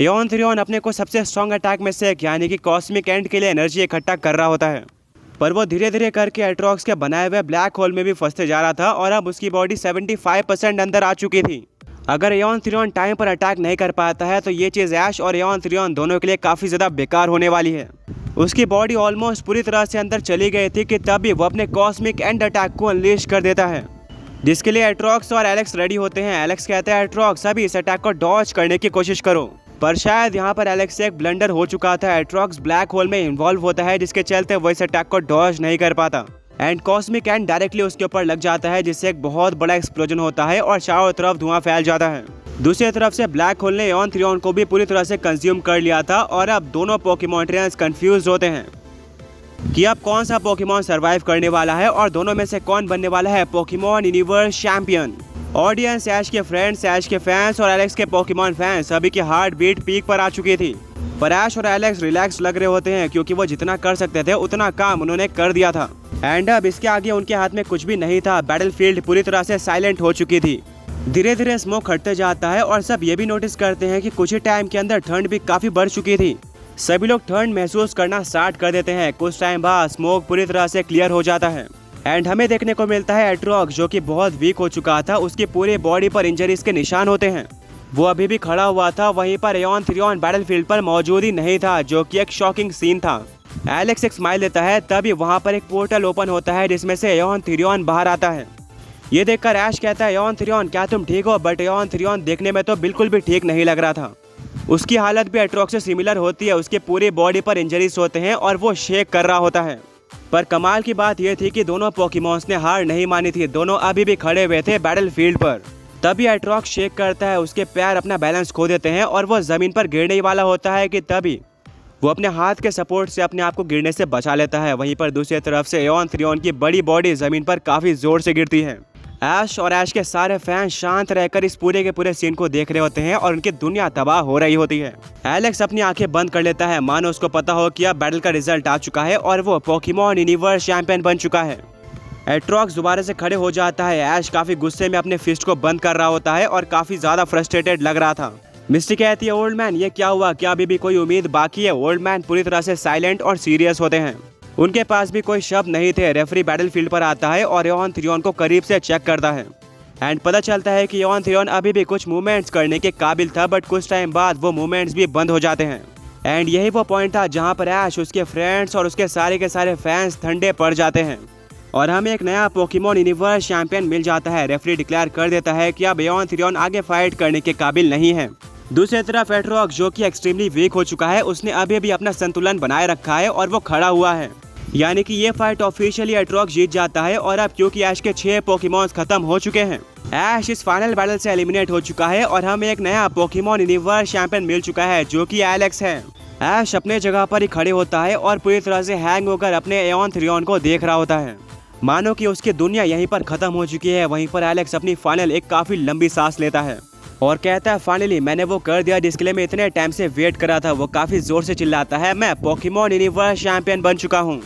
Aeon थ्रियोन अपने को सबसे स्ट्रॉन्ग अटैक में से एक यानी कि कॉस्मिक एंड के लिए एनर्जी इकट्ठा कर रहा होता है, पर वो धीरे धीरे करके एट्रॉक्स के बनाए हुए ब्लैक होल में भी फंसते जा रहा था और अब उसकी बॉडी 75% अंदर आ चुकी थी। अगर एओन थ्रियोन टाइम पर अटैक नहीं कर पाता है तो ये चीज़ ऐश और एओन थ्रियोन दोनों के लिए काफ़ी ज़्यादा बेकार होने वाली है। उसकी बॉडी ऑलमोस्ट पूरी तरह से अंदर चली गई थी कि तभी वो अपने कॉस्मिक एंड अटैक को अनलीश कर देता है, जिसके लिए एट्रॉक्स और एलेक्स रेडी होते हैं। एलेक्स कहता है एट्रॉक्स अभी इस अटैक को डॉज करने की कोशिश करो, पर शायद यहाँ पर एलेक्स से एक ब्लंडर हो चुका था। एट्रॉक्स ब्लैक होल में इन्वॉल्व होता है, जिसके चलते वो इस अटैक को डॉज नहीं कर पाता एंड कॉस्मिक एंड डायरेक्टली उसके ऊपर लग जाता है, जिससे एक बहुत बड़ा एक्सप्लोजन होता है और चारों तरफ धुआं फैल जाता है। दूसरी तरफ से ब्लैक होल ने एओन थ्रियोन को भी पूरी तरह से कंज्यूम कर लिया था और अब दोनों पोकेमॉन ट्रेनर्स कंफ्यूज होते हैं कि अब कौन सा पोकेमॉन सरवाइव करने वाला है और दोनों में से कौन बनने वाला है पोकेमॉन यूनिवर्स चैंपियन। ऑडियंस, ऐश के फ्रेंड्स, ऐश के फैंस और एलेक्स के पोकेमॉन फैंस सभी की हार्ट बीट पीक पर आ चुकी थी, पर ऐश और एलेक्स रिलैक्स लग रहे होते हैं क्योंकि वो जितना कर सकते थे उतना काम उन्होंने कर दिया था एंड अब इसके आगे उनके हाथ में कुछ भी नहीं था। बैटलफील्ड पूरी तरह से साइलेंट हो चुकी थी। धीरे धीरे स्मोक हटते जाता है और सब ये भी नोटिस करते हैं कि कुछ ही टाइम के अंदर ठंड भी काफी बढ़ चुकी थी। सभी लोग ठंड महसूस करना स्टार्ट कर देते हैं। कुछ टाइम बाद स्मोक पूरी तरह से क्लियर हो जाता है एंड हमें देखने को मिलता है एट्रॉक्स जो कि बहुत वीक हो चुका था, उसकी पूरी बॉडी पर इंजरीज के निशान होते हैं। वो अभी भी खड़ा हुआ था, वहीं पर एओन थ्रियोन बैटलफील्ड पर मौजूद ही नहीं था, जो कि एक शॉकिंग सीन था। एलेक्स एक स्माइल देता है, तभी वहाँ पर एक पोर्टल ओपन होता है जिसमें से एओन थ्रियोन बाहर आता है। ये देखकर ऐश कहता है एओन थ्रियोन क्या तुम ठीक हो, बट एओन थ्रियोन देखने में तो बिल्कुल भी ठीक नहीं लग रहा था। उसकी हालत भी एट्रॉक्स से सिमिलर होती है, उसके पूरी बॉडी पर इंजरीज होते हैं और वो शेक कर रहा होता है। पर कमाल की बात यह थी कि दोनों पोकेमॉन्स ने हार नहीं मानी थी, दोनों अभी भी खड़े हुए थे बैटलफील्ड पर। तभी एट्रॉक्स शेक करता है, उसके पैर अपना बैलेंस खो देते हैं और वो जमीन पर गिरने ही वाला होता है कि तभी वो अपने हाथ के सपोर्ट से अपने आप को गिरने से बचा लेता है। वहीं पर दूसरी तरफ से एओन थ्रियोन की बड़ी बॉडी जमीन पर काफी जोर से गिरती है। ऐश और ऐश के सारे फैंस शांत रहकर इस पूरे के पूरे सीन को देख रहे होते हैं और उनकी दुनिया तबाह हो रही होती है। एलेक्स अपनी आंखें बंद कर लेता है, मानो उसको पता हो कि अब बैटल का रिजल्ट आ चुका है और वो पोकेमॉन यूनिवर्स चैंपियन बन चुका है। एट्रॉक्स दोबारा से खड़े हो जाता है। ऐश काफी गुस्से में अपने फिस्ट को बंद कर रहा होता है और काफी ज्यादा फ्रस्ट्रेटेड लग रहा था। मिस्टी कहती है ओल्ड मैन ये क्या हुआ, क्या अभी भी कोई उम्मीद बाकी है। ओल्ड मैन पूरी तरह से साइलेंट और सीरियस होते हैं, उनके पास भी कोई शब्द नहीं थे। रेफरी बैटलफील्ड पर आता है और एओन थ्रियोन को करीब से चेक करता है एंड पता चलता है कि एओन थ्रियोन अभी भी कुछ मूवमेंट्स करने के काबिल था, बट कुछ टाइम बाद वो मूवमेंट्स भी बंद हो जाते हैं एंड यही वो पॉइंट था जहां पर ऐश, उसके फ्रेंड्स और उसके सारे के सारे फैंस ठंडे पड़ जाते हैं और हमें एक नया पोकेमॉन यूनिवर्स चैंपियन मिल जाता है। रेफरी डिक्लेयर कर देता है कि अब एओन थ्रियोन आगे फाइट करने के काबिल नहीं है। दूसरी तरफ एट्रॉक्स जो कि एक्सट्रीमली वीक हो चुका है, उसने अभी भी अपना संतुलन बनाए रखा है और वो खड़ा हुआ है, यानी कि ये फाइट ऑफिशियली एट्रॉक्स जीत जाता है। और अब क्योंकि ऐश के 6 पोकेमॉन्स खत्म हो चुके हैं, ऐश इस फाइनल बैटल से एलिमिनेट हो चुका है और हमें एक नया पोकेमॉन यूनिवर्स चैंपियन मिल चुका है जो कि एलेक्स है। ऐश अपने जगह पर ही खड़े होता है और पूरी तरह से हैंग होकर अपने एओन थ्रियोन को देख रहा होता है, मानो कि उसकी दुनिया यहीं पर खत्म हो चुकी है। वहीं पर एलेक्स अपनी फाइनल एक काफी लंबी सांस लेता है और कहता है फाइनली मैंने वो कर दिया जिसके लिए मैं इतने टाइम से वेट कर रहा था। वो काफी जोर से चिल्लाता है मैं पोकेमॉन यूनिवर्स चैंपियन बन चुका हूँ।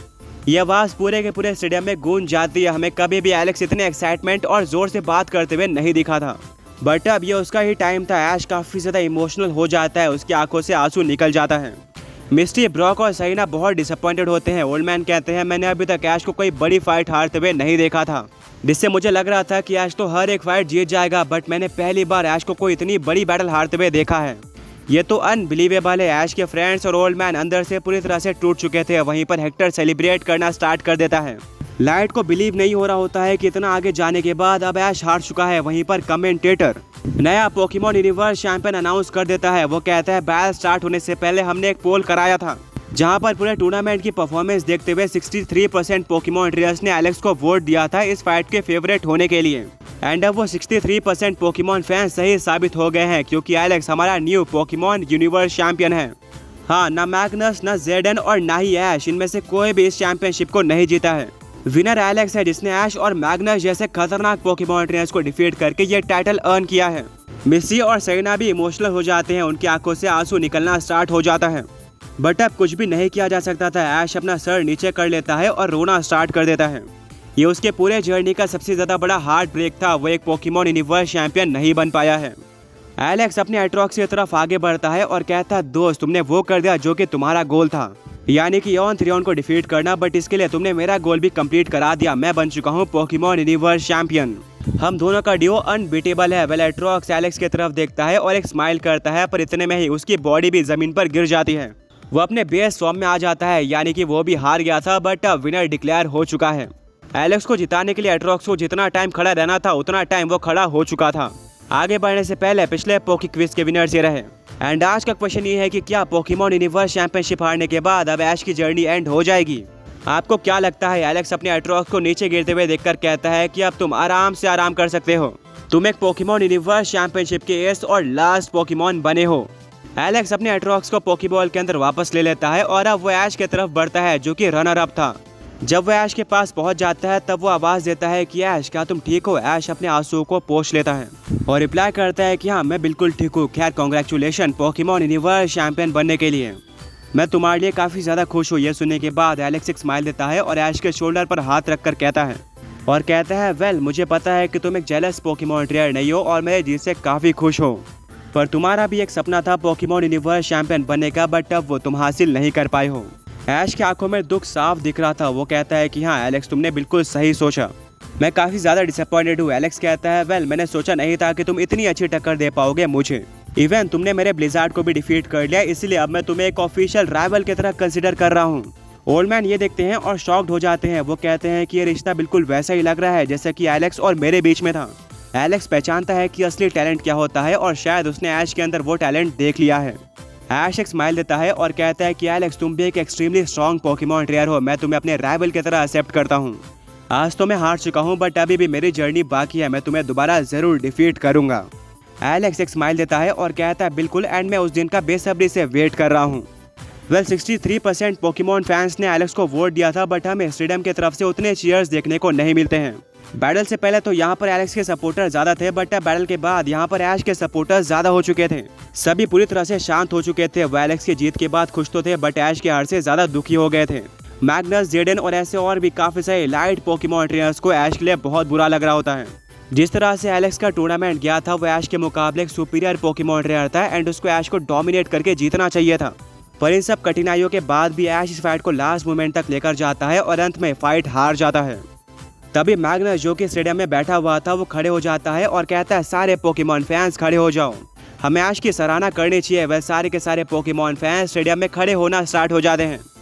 ये आवाज पूरे के पूरे स्टेडियम में गूंज जाती है। हमें कभी भी एलेक्स इतने एक्साइटमेंट और जोर से बात करते हुए नहीं दिखा था, बट अब ये उसका ही टाइम था। ऐश काफी ज्यादा इमोशनल हो जाता है, उसकी आंखों से आंसू निकल जाता है। मिस्टी, ब्रॉक और सहीना बहुत डिसअपॉइंटेड होते हैं। ओल्ड मैन कहते हैं मैंने अभी तक ऐश को कोई बड़ी फाइट हारते हुए नहीं देखा था, जिससे मुझे लग रहा था कि ऐश तो हर एक फाइट जीत जाएगा, बट मैंने पहली बार ऐश को कोई इतनी बड़ी बैटल हारते हुए देखा है। ये तो अनबिलीवेबल है। ऐश के फ्रेंड्स और ओल्ड मैन अंदर से पूरी तरह से टूट चुके थे। वहीं पर हेक्टर सेलिब्रेट करना स्टार्ट कर देता है। लाइट को बिलीव नहीं हो रहा होता है कि इतना आगे जाने के बाद अब ऐश हार चुका है। वहीं पर कमेंटेटर नया पोकेमॉन यूनिवर्स चैंपियन अनाउंस कर देता है। वो कहता है बैटल स्टार्ट होने से पहले हमने एक पोल कराया था, जहां पर पूरे टूर्नामेंट की परफॉर्मेंस देखते हुए 63% पोकेमॉन ट्रेनर्स ने एलेक्स को वोट दिया था इस फाइट के फेवरेट होने के लिए एंड अब वो 63% पोकेमॉन फैंस सही साबित हो गए हैं, क्योंकि एलेक्स हमारा न्यू पोकेमॉन यूनिवर्स चैंपियन है। हाँ, ना मैग्नस, ना जेडन और ना ही ऐश, इनमें से कोई भी इस चैंपियनशिप को नहीं जीता है। विनर एलेक्स है, जिसने ऐश और मैग्नस जैसे खतरनाक पोकेमॉन ट्रेनर्स को डिफीट करके ये टाइटल अर्न किया है। मिस्सी और सरीना भी इमोशनल हो जाते हैं, उनकी आंखों से आंसू निकलना स्टार्ट हो जाता है, बट अब कुछ भी नहीं किया जा सकता था। ऐश अपना सर नीचे कर लेता है और रोना स्टार्ट कर देता है। ये उसके पूरे जर्नी का सबसे ज्यादा बड़ा हार्ट ब्रेक था। वो एक पोकेमॉन यूनिवर्स चैंपियन नहीं बन पाया है। एलेक्स अपने एट्रॉक्स की तरफ आगे बढ़ता है और कहता है दोस्त तुमने वो कर दिया जो कि तुम्हारा गोल था, यानी कि यॉन थ्रियोन को डिफीट करना, बट इसके लिए तुमने मेरा गोल भी कंप्लीट करा दिया। मैं बन चुका हूँ पोकेमॉन यूनिवर्स चैंपियन। हम दोनों का डिओ अनबीटेबल है। वेल एट्रॉक्स एलेक्स की तरफ देखता है और एक स्माइल करता है, पर इतने में ही उसकी बॉडी भी जमीन पर गिर जाती है। वो अपने बेस फॉर्म में आ जाता है, यानी कि वो भी हार गया था, बट विनर डिक्लेयर हो चुका है। एलेक्स को जिताने के लिए एट्रॉक्स को जितना टाइम खड़ा रहना था उतना टाइम वो खड़ा हो चुका था। आगे बढ़ने से पहले पिछले पोकी क्विज के विनर्स ये रहे। एंड आज का क्वेश्चन ये है कि क्या पोकेमॉन यूनिवर्स चैंपियनशिप हारने के बाद अब ऐश की जर्नी एंड हो जाएगी? आपको क्या लगता है? एलेक्स अपने एट्रॉक्स को नीचे गिरते हुए देखकर कहता है कि अब तुम आराम से आराम कर सकते हो, तुम एक पोकेमॉन यूनिवर्स चैंपियनशिप के एस और लास्ट पोकेमॉन बने हो। एलेक्स अपने एट्रॉक्स को पोकेबॉल के अंदर वापस ले लेता है और अब वो ऐश की तरफ बढ़ता है जो कि रनर अप था। जब वो ऐश के पास पहुंच जाता है तब वो आवाज देता है कि ऐश क्या तुम ठीक हो? ऐश अपने आंसुओं को पोंछ लेता है और रिप्लाई करता है कि हाँ मैं बिल्कुल ठीक हूँ। खैर कांग्रेचुलेशन पोकेमॉन यूनिवर्स चैंपियन बनने के लिए, मैं तुम्हारे लिए काफी ज्यादा खुश हूँ। ये सुनने के बाद एलेक्स एक स्माइल देता है और ऐश के शोल्डर पर हाथ रखकर कहता है वेल मुझे पता है कि तुम एक जेलस पोकेमॉन ट्रेनर नहीं हो और मेरे जीत से काफी खुश हो, पर तुम्हारा भी एक सपना था पोकेमॉन यूनिवर्स चैंपियन बनने का, बट अब वो तुम हासिल नहीं कर पाए हो। ऐश की आंखों में दुख साफ दिख रहा था। वो कहता है कि हाँ एलेक्स तुमने बिल्कुल सही सोचा, मैं काफी ज्यादा डिसअपॉइंटेड हूँ। एलेक्स कहता है वेल मैंने सोचा नहीं था कि तुम इतनी अच्छी टक्कर दे पाओगे मुझे। इवन तुमने मेरे ब्लिजार्ड को भी डिफीट कर लिया, इसलिए अब मैं तुम्हें एक ऑफिशियल राइवल की तरह कंसिडर कर रहा हूँ। ओल्ड मैन ये देखते हैं और शॉक्ड हो जाते हैं। वो कहते हैं कि ये रिश्ता बिल्कुल वैसा ही लग रहा है जैसा कि एलेक्स और मेरे बीच में था। एलेक्स पहचानता है कि असली टैलेंट क्या होता है और शायद उसने ऐश के अंदर वो टैलेंट देख लिया है। ऐश एक स्माइल देता है और कहता है कि एलेक्स तुम भी एक एक्सट्रीमली स्ट्रॉन्ग पोकेमॉन ट्रेनर हो, मैं तुम्हें अपने राइवल की तरह एक्सेप्ट करता हूँ। आज तो मैं हार चुका हूँ बट अभी भी मेरी जर्नी बाकी है, मैं तुम्हें दोबारा जरूर डिफीट करूंगा। एलेक्स एक स्माइल देता है और कहता है बिल्कुल, एंड मैं उस दिन का बेसब्री से वेट कर रहा हूँ। वेल 63% पोकेमॉन फैंस ने एलेक्स को वोट दिया था, बट हमें स्टेडियम की तरफ से उतने चीयर्स देखने को नहीं मिलते हैं। बैटल से पहले तो यहाँ पर एलेक्स के सपोर्टर ज्यादा थे, बट बैटल के बाद यहाँ पर ऐश के सपोर्टर्स ज्यादा हो चुके थे। सभी पूरी तरह से शांत हो चुके थे। वो एलेक्स की जीत के बाद खुश तो थे, बट ऐश के हार से ज्यादा दुखी हो गए थे। मैग्नस, जेडन और ऐसे और भी काफी सारे लाइट पोकेमॉन ट्रेनर्स को ऐश के लिए बहुत बुरा लग रहा होता है। जिस तरह से एलेक्स का टूर्नामेंट गया था वो ऐश के मुकाबले एक सुपीरियर पोकेमॉन ट्रेनर था एंड उसको ऐश को डोमिनेट करके जीतना चाहिए था। पर इन सब कठिनाइयों के बाद भी ऐश इस फाइट को लास्ट मोमेंट तक लेकर जाता है और अंत में फाइट हार जाता है। तभी मैग्नस जो कि स्टेडियम में बैठा हुआ था वो खड़े हो जाता है और कहता है सारे पोकेमॉन फैंस खड़े हो जाओ, हमें ऐश की सराहना करनी चाहिए। वह सारे के सारे पोकेमॉन फैंस स्टेडियम में खड़े होना स्टार्ट हो जाते हैं।